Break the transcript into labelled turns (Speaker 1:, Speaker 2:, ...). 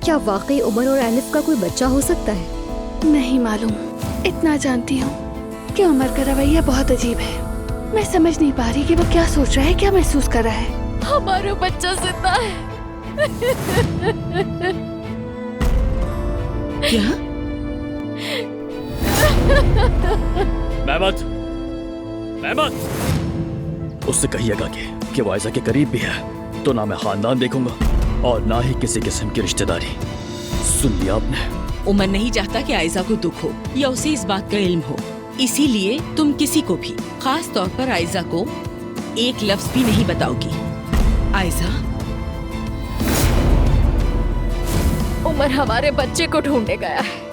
Speaker 1: क्या वाकई उमर और एलिफ का कोई बच्चा हो सकता है?
Speaker 2: नहीं मालूम, इतना जानती हूँ कि उमर का रवैया बहुत अजीब है। मैं समझ नहीं पा रही कि वो क्या सोच रहा है, क्या महसूस कर रहा है।
Speaker 3: हमारा बच्चा जिंदा है।
Speaker 4: क्या?
Speaker 5: मेहमद, उससे कहिएगा कि वो आयशा के करीब भी है तो ना मैं खानदान देखूंगा और ना ही किसी किस्म की रिश्तेदारी। सुन लिया आपने?
Speaker 4: उमर नहीं चाहता कि आयशा को दुख हो या उसे इस बात का इल्म हो, इसीलिए तुम किसी को भी, खास तौर पर आयशा को, एक लफ्ज भी नहीं बताओगी। आयशा,
Speaker 3: उमर हमारे बच्चे को ढूंढने गया है।